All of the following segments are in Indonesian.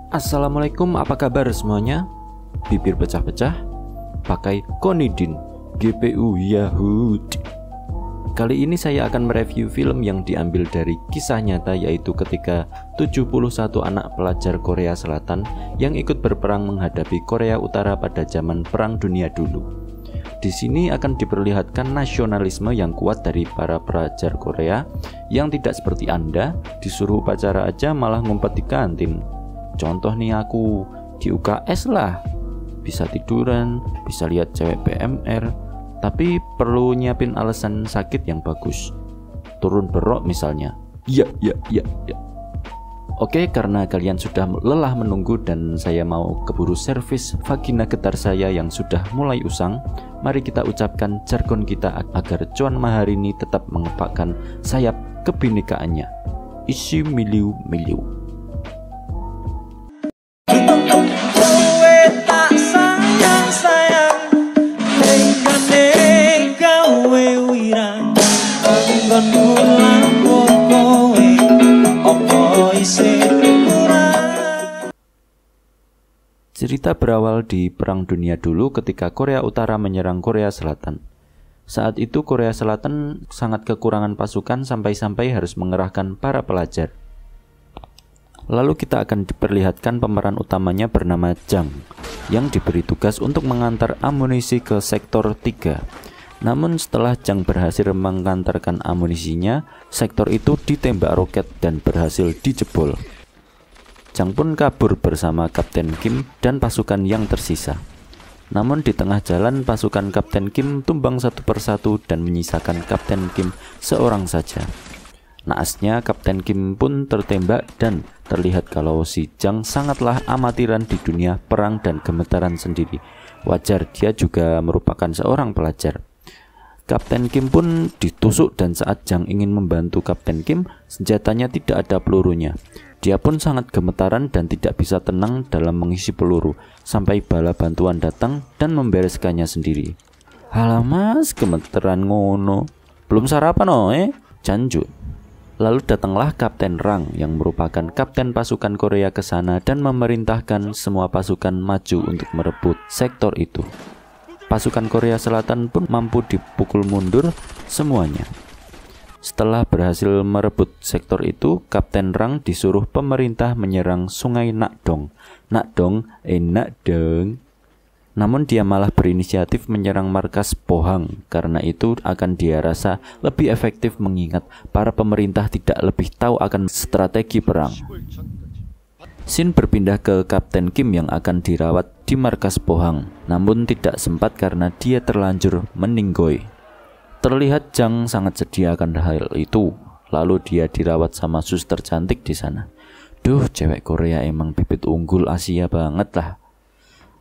Assalamualaikum, apa kabar semuanya? Bibir pecah-pecah, pakai Konidin GPU Yahudi. Kali ini saya akan mereview film yang diambil dari kisah nyata, yaitu ketika 71 anak pelajar Korea Selatan yang ikut berperang menghadapi Korea Utara pada zaman Perang Dunia dulu. Di sini akan diperlihatkan nasionalisme yang kuat dari para pelajar Korea yang tidak seperti Anda, disuruh upacara aja malah ngumpet di kantin. Contoh nih aku di UKS lah, bisa tiduran, bisa lihat cewek PMR, tapi perlu nyiapin alasan sakit yang bagus. Turun berok misalnya. Ya. Oke, karena kalian sudah lelah menunggu dan saya mau keburu servis vagina getar saya yang sudah mulai usang, mari kita ucapkan jargon kita agar cuan Maharini tetap mengepakkan sayap kebinekaannya. Isi miliu-miliu. Cerita berawal di Perang Dunia dulu ketika Korea Utara menyerang Korea Selatan. Saat itu Korea Selatan sangat kekurangan pasukan sampai-sampai harus mengerahkan para pelajar. Lalu kita akan diperlihatkan pemeran utamanya bernama Jang, yang diberi tugas untuk mengantar amunisi ke sektor 3. Namun setelah Jang berhasil mengantarkan amunisinya, sektor itu ditembak roket dan berhasil dijebol. Jang pun kabur bersama Kapten Kim dan pasukan yang tersisa. Namun di tengah jalan pasukan Kapten Kim tumbang satu persatu dan menyisakan Kapten Kim seorang saja. Naasnya Kapten Kim pun tertembak dan terlihat kalau si Jang sangatlah amatiran di dunia perang dan gemetaran sendiri. Wajar, dia juga merupakan seorang pelajar. Kapten Kim pun ditusuk dan saat Jang ingin membantu Kapten Kim, senjatanya tidak ada pelurunya. Dia pun sangat gemetaran dan tidak bisa tenang dalam mengisi peluru, sampai bala bantuan datang dan membereskannya sendiri. Halah mas, gemeteran ngono. Belum sarapan Janju. Lalu datanglah Kapten Rang yang merupakan kapten pasukan Korea ke sana dan memerintahkan semua pasukan maju untuk merebut sektor itu. Pasukan Korea Selatan pun mampu dipukul mundur semuanya. Setelah berhasil merebut sektor itu, Kapten Rang disuruh pemerintah menyerang Sungai Nakdong. Nakdong. Namun dia malah berinisiatif menyerang markas Pohang. Karena itu akan dia rasa lebih efektif mengingat para pemerintah tidak lebih tahu akan strategi perang. Shin berpindah ke Kapten Kim yang akan dirawat di markas Pohang, namun tidak sempat karena dia terlanjur meninggoy. Terlihat Jang sangat sedia akan hal itu, lalu dia dirawat sama suster cantik di sana. Duh, cewek Korea emang bibit unggul Asia banget lah.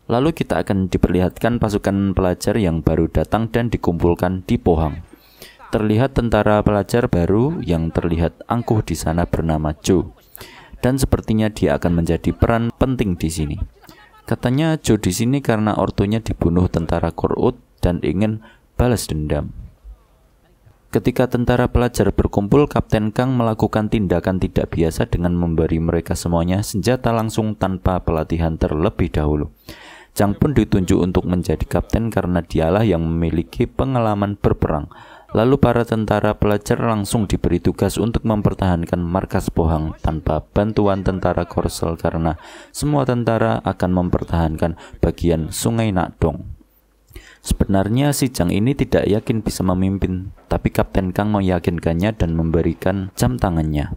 Lalu kita akan diperlihatkan pasukan pelajar yang baru datang dan dikumpulkan di Pohang. Terlihat tentara pelajar baru yang terlihat angkuh di sana bernama Jo. Dan sepertinya dia akan menjadi peran penting di sini. Katanya Jo di sini karena ortunya dibunuh tentara Korut dan ingin balas dendam. Ketika tentara pelajar berkumpul, Kapten Kang melakukan tindakan tidak biasa dengan memberi mereka semuanya senjata langsung tanpa pelatihan terlebih dahulu. Jang pun ditunjuk untuk menjadi kapten karena dialah yang memiliki pengalaman berperang. Lalu para tentara pelajar langsung diberi tugas untuk mempertahankan markas Pohang tanpa bantuan tentara Korsel karena semua tentara akan mempertahankan bagian Sungai Nakdong. Sebenarnya si Jang ini tidak yakin bisa memimpin, tapi Kapten Kang meyakinkannya dan memberikan jam tangannya.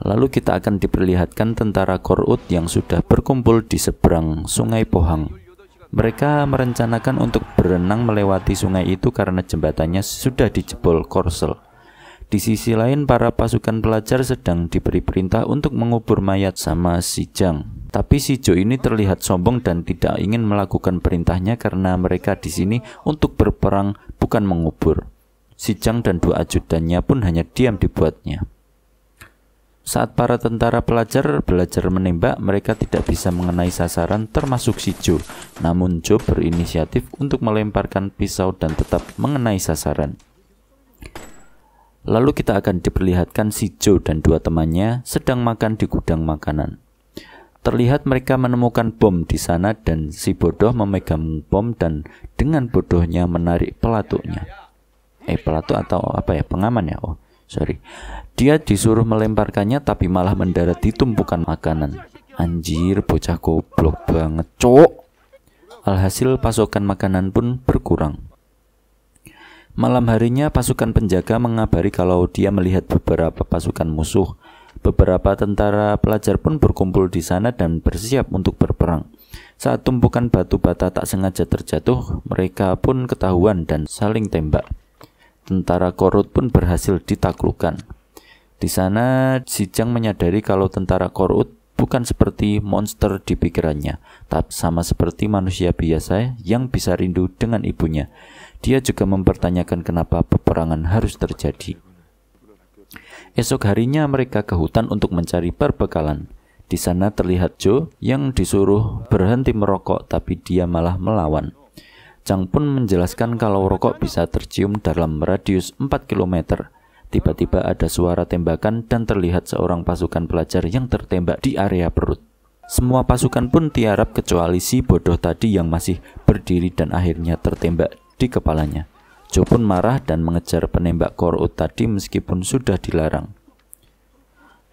Lalu kita akan diperlihatkan tentara Korut yang sudah berkumpul di seberang Sungai Pohang. Mereka merencanakan untuk berenang melewati sungai itu karena jembatannya sudah dijebol Korsel. Di sisi lain, para pasukan pelajar sedang diberi perintah untuk mengubur mayat sama si Jang. Tapi si Jo ini terlihat sombong dan tidak ingin melakukan perintahnya karena mereka di sini untuk berperang bukan mengubur. Si Jang dan dua ajudannya pun hanya diam dibuatnya. Saat para tentara pelajar belajar menembak, mereka tidak bisa mengenai sasaran termasuk si Jo. Namun Jo berinisiatif untuk melemparkan pisau dan tetap mengenai sasaran. Lalu kita akan diperlihatkan si Joe dan dua temannya sedang makan di gudang makanan. Terlihat mereka menemukan bom di sana dan si bodoh memegang bom dan dengan bodohnya menarik pelatuknya. Pelatuk atau apa ya, pengaman ya? Oh, sorry. Dia disuruh melemparkannya tapi malah mendarat di tumpukan makanan. Anjir, bocah goblok banget, cok. Alhasil pasokan makanan pun berkurang. Malam harinya pasukan penjaga mengabari kalau dia melihat beberapa pasukan musuh. Beberapa tentara pelajar pun berkumpul di sana dan bersiap untuk berperang. Saat tumpukan batu bata tak sengaja terjatuh, mereka pun ketahuan dan saling tembak. Tentara Korut pun berhasil ditaklukkan. Di sana, si Jang menyadari kalau tentara Korut bukan seperti monster di pikirannya, tapi sama seperti manusia biasa yang bisa rindu dengan ibunya. Dia juga mempertanyakan kenapa peperangan harus terjadi. Esok harinya mereka ke hutan untuk mencari perbekalan. Di sana terlihat Joe yang disuruh berhenti merokok tapi dia malah melawan. Jang pun menjelaskan kalau rokok bisa tercium dalam radius 4 km. Tiba-tiba ada suara tembakan dan terlihat seorang pasukan pelajar yang tertembak di area perut. Semua pasukan pun tiarap kecuali si bodoh tadi yang masih berdiri dan akhirnya tertembak di kepalanya. Joe pun marah dan mengejar penembak Korut tadi meskipun sudah dilarang.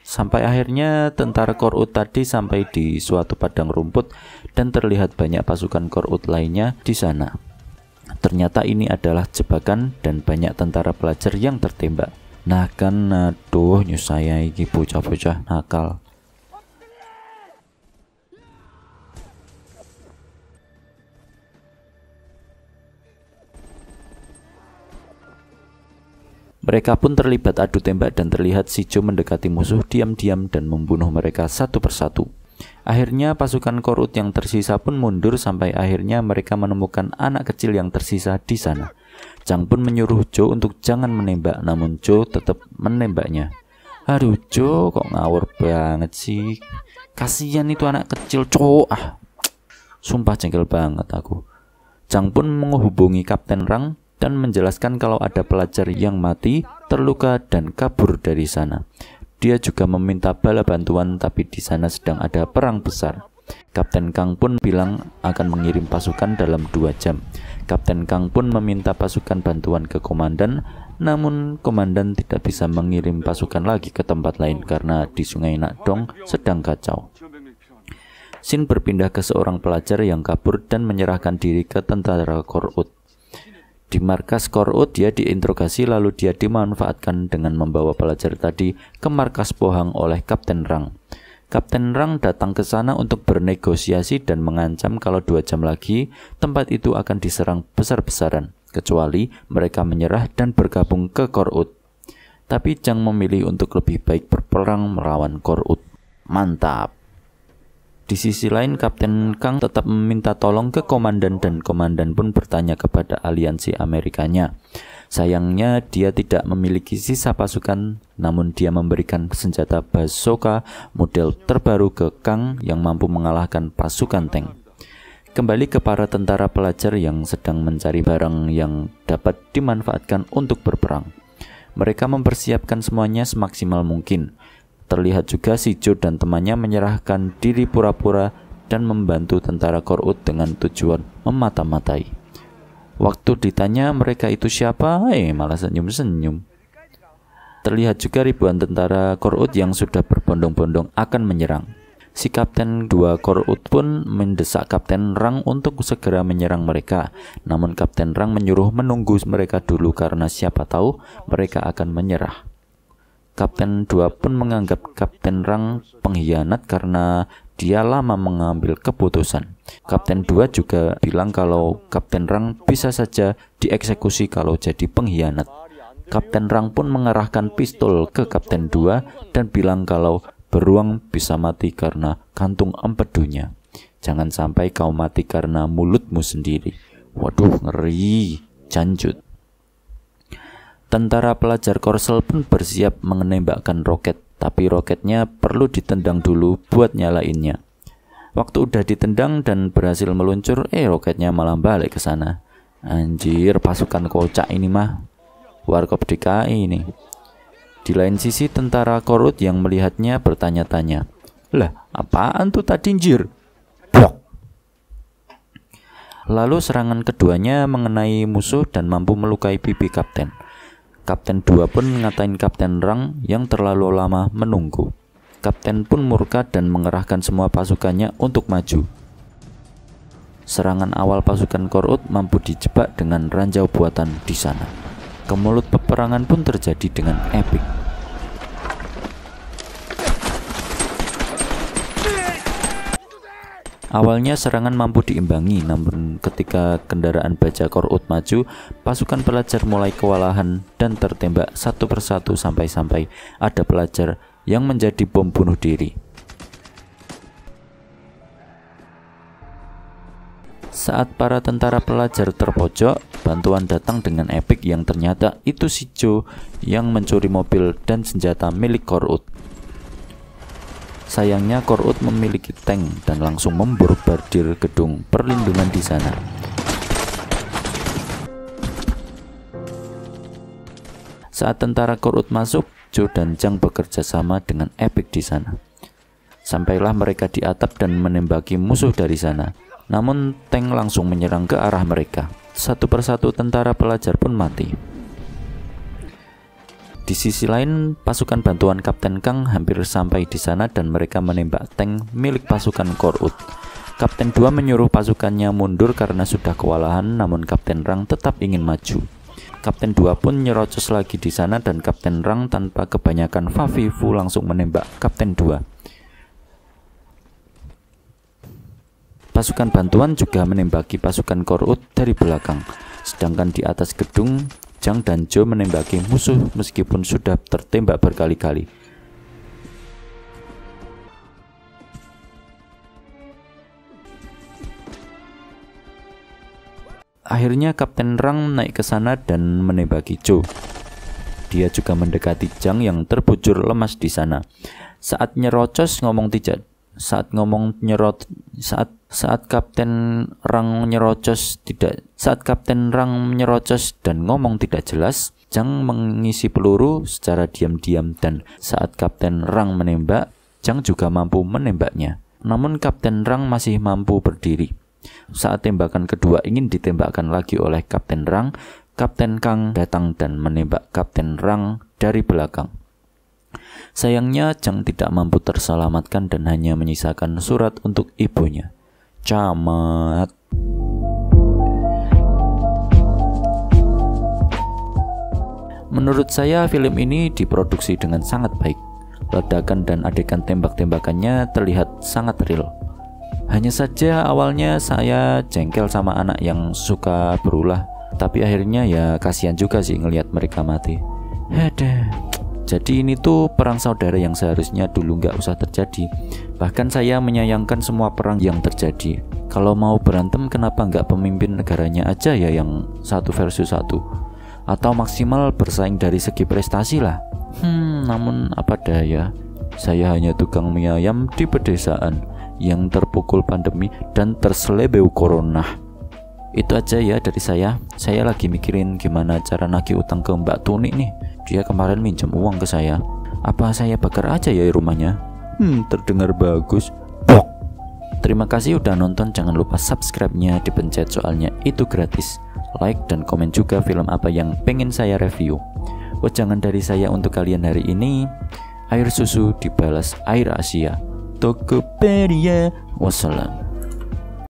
Sampai akhirnya tentara Korut tadi sampai di suatu padang rumput dan terlihat banyak pasukan Korut lainnya di sana. Ternyata ini adalah jebakan dan banyak tentara pelajar yang tertembak. Nah kan, aduh nyusaya iki bocah-bocah nakal. Mereka pun terlibat adu tembak dan terlihat si Joe mendekati musuh diam-diam dan membunuh mereka satu persatu. Akhirnya pasukan Korut yang tersisa pun mundur sampai akhirnya mereka menemukan anak kecil yang tersisa di sana. Jang pun menyuruh Joe untuk jangan menembak, namun Joe tetap menembaknya. Aduh Joe, kok ngawur banget sih. Kasihan itu anak kecil, cowok. Sumpah jengkel banget aku. Jang pun menghubungi Kapten Rang dan menjelaskan kalau ada pelajar yang mati, terluka, dan kabur dari sana. Dia juga meminta bala bantuan, tapi di sana sedang ada perang besar. Kapten Kang pun bilang akan mengirim pasukan dalam 2 jam. Kapten Kang pun meminta pasukan bantuan ke komandan, namun komandan tidak bisa mengirim pasukan lagi ke tempat lain karena di Sungai Nakdong sedang kacau. Sin berpindah ke seorang pelajar yang kabur dan menyerahkan diri ke tentara Korut. Di markas Korut dia diinterogasi lalu dia dimanfaatkan dengan membawa pelajar tadi ke markas Pohang oleh Kapten Rang. Kapten Rang datang ke sana untuk bernegosiasi dan mengancam kalau 2 jam lagi tempat itu akan diserang besar-besaran, kecuali mereka menyerah dan bergabung ke Korut. Tapi Jang memilih untuk lebih baik berperang melawan Korut. Mantap! Di sisi lain, Kapten Kang tetap meminta tolong ke komandan dan komandan pun bertanya kepada aliansi Amerikanya. Sayangnya dia tidak memiliki sisa pasukan, namun dia memberikan senjata bazooka model terbaru ke Kang yang mampu mengalahkan pasukan tank. Kembali ke para tentara pelajar yang sedang mencari barang yang dapat dimanfaatkan untuk berperang. Mereka mempersiapkan semuanya semaksimal mungkin. Terlihat juga si Joe dan temannya menyerahkan diri pura-pura dan membantu tentara Korut dengan tujuan memata-matai. Waktu ditanya mereka itu siapa, malah senyum-senyum. Terlihat juga ribuan tentara Korut yang sudah berbondong-bondong akan menyerang. Si Kapten 2 Korut pun mendesak Kapten Rang untuk segera menyerang mereka. Namun Kapten Rang menyuruh menunggu mereka dulu karena siapa tahu mereka akan menyerah. Kapten 2 pun menganggap Kapten Rang pengkhianat karena dia lama mengambil keputusan. Kapten 2 juga bilang kalau Kapten Rang bisa saja dieksekusi kalau jadi pengkhianat. Kapten Rang pun mengarahkan pistol ke Kapten 2 dan bilang kalau beruang bisa mati karena kantung empedunya. Jangan sampai kau mati karena mulutmu sendiri. Waduh, ngeri, janjut. Tentara pelajar Korsel pun bersiap menembakkan roket, tapi roketnya perlu ditendang dulu buat nyalainnya. Waktu udah ditendang dan berhasil meluncur, roketnya malah balik ke sana. Anjir, pasukan kocak ini mah. Warkop DKI ini. Di lain sisi tentara Korut yang melihatnya bertanya-tanya, "Lah, apaan tuh tadi anjir?" Blok. Lalu serangan keduanya mengenai musuh dan mampu melukai pipi kapten. Kapten 2 pun ngatain Kapten Rang yang terlalu lama menunggu. Kapten pun murka dan mengerahkan semua pasukannya untuk maju. Serangan awal pasukan Korut mampu dijebak dengan ranjau buatan di sana. Kemulut peperangan pun terjadi dengan epik. Awalnya serangan mampu diimbangi, namun ketika kendaraan baja Korut maju, pasukan pelajar mulai kewalahan dan tertembak satu persatu sampai-sampai ada pelajar yang menjadi bom bunuh diri. Saat para tentara pelajar terpojok, bantuan datang dengan epik yang ternyata itu si Joe yang mencuri mobil dan senjata milik Korut. Sayangnya Korut memiliki tank dan langsung membombardir gedung perlindungan di sana. Saat tentara Korut masuk, Joe dan Jang bekerja sama dengan epik di sana. Sampailah mereka di atap dan menembaki musuh dari sana. Namun tank langsung menyerang ke arah mereka. Satu persatu tentara pelajar pun mati. Di sisi lain, pasukan bantuan Kapten Kang hampir sampai di sana dan mereka menembak tank milik pasukan Korut. Kapten 2 menyuruh pasukannya mundur karena sudah kewalahan, namun Kapten Rang tetap ingin maju. Kapten 2 pun nyerocos lagi di sana dan Kapten Rang tanpa kebanyakan fafifu langsung menembak Kapten 2. Pasukan bantuan juga menembaki pasukan Korut dari belakang. Sedangkan di atas gedung, Jang dan Joe menembaki musuh meskipun sudah tertembak berkali-kali. Akhirnya Kapten Rang naik ke sana dan menembaki Joe. Dia juga mendekati Jang yang terbujur lemas di sana. Saat Kapten Rang nyerocos dan ngomong tidak jelas, Jang mengisi peluru secara diam-diam dan saat Kapten Rang menembak, Jang juga mampu menembaknya. Namun Kapten Rang masih mampu berdiri. Saat tembakan kedua ingin ditembakkan lagi oleh Kapten Rang, Kapten Kang datang dan menembak Kapten Rang dari belakang. Sayangnya Jang tidak mampu terselamatkan dan hanya menyisakan surat untuk ibunya. Camat. Menurut saya film ini diproduksi dengan sangat baik. Ledakan dan adegan tembak-tembakannya terlihat sangat real. Hanya saja awalnya saya jengkel sama anak yang suka berulah, tapi akhirnya ya kasihan juga sih ngelihat mereka mati. Jadi ini tuh perang saudara yang seharusnya dulu nggak usah terjadi. Bahkan saya menyayangkan semua perang yang terjadi. Kalau mau berantem kenapa nggak pemimpin negaranya aja ya yang 1 versus 1? Atau maksimal bersaing dari segi prestasi lah. Namun apa daya, saya hanya tukang mie ayam di pedesaan yang terpukul pandemi dan terselebeu corona. Itu aja ya dari saya. Saya lagi mikirin gimana cara nagih utang ke Mbak Tuni nih. Dia kemarin minjem uang ke saya. Apa saya bakar aja ya rumahnya? Terdengar bagus. Bok. Terima kasih udah nonton. Jangan lupa subscribe-nya dipencet soalnya itu gratis. Like dan komen juga film apa yang pengen saya review. Jangan dari saya untuk kalian hari ini. Air susu dibalas air Asia. Tokopedia. Wassalam.